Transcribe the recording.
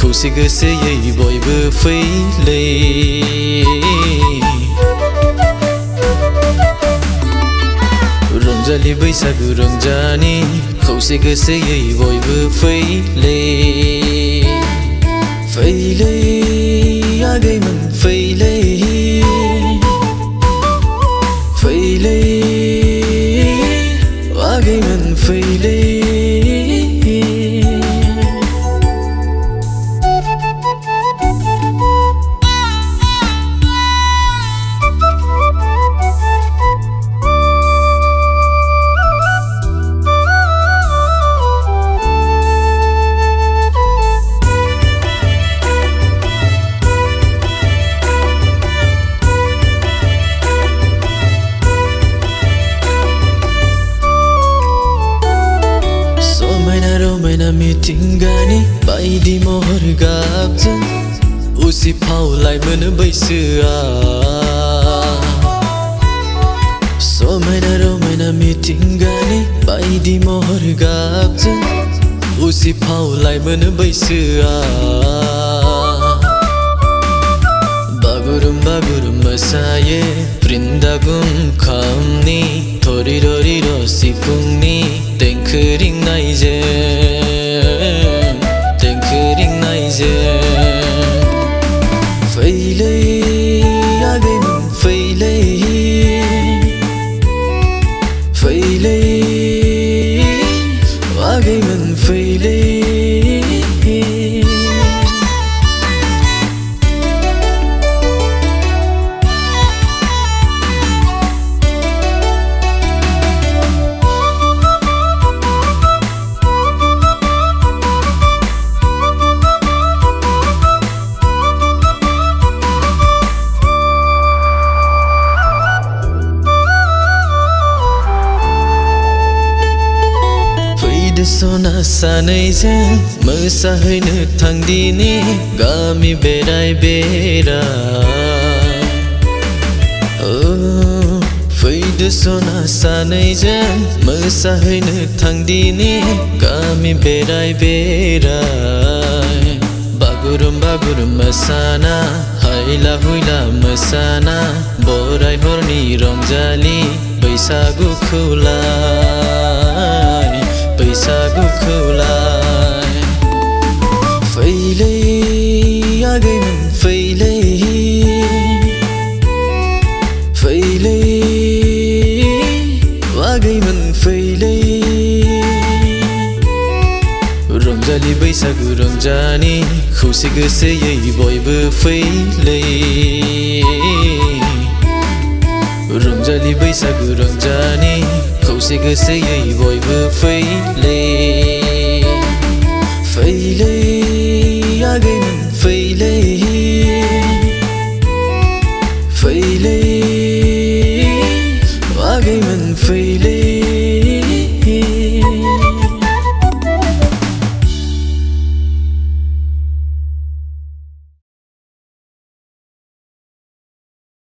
खौसे गोसोयै बयबो फैलै रंजालि बैसागु रंजानि खौसे गोसोयै बयबो फैलै फैलै आगैमोन फैलै फैलै आगैमोन फैलै मिथिंगानि बायदि महर गाबजों उसिफावलाय मोनो बैसोआ समायना रमायना मिथिंगानि बायदि महर गाबजों उसिफावलाय मोनो बैसोआ बागुरुम्बा गुरुम मोसायो बृन्दाबन खामनि थरि ररि र सिफुंनि देंखो रिंनायजों फैलै आगैमोन फैलै फैलै आगैमोन फैलै सना सानैजों मोसाहैनो थांदिनि गामि बेराय बेराय फैदो सना सानैजों मोसाहैनो थांदिनि गामि बेराय बेराय बागुरुम्बा गुरुम मोसाना हायला हुइला मोसाना बराय हरनि रंजालि बैसागुखौलाय बैसागुखौलाय फैलै आगैमोन फैलै फैलै आगैमोन फैलै रंजालि बैसागु रंजानि खौसे गोसोयै बयबो फैलै रंजालि बैसागु रंजानि खौसे गोसोयै बयबो फैलै फैलै आगैमोन फैलै फैलै आगैमोन फैलै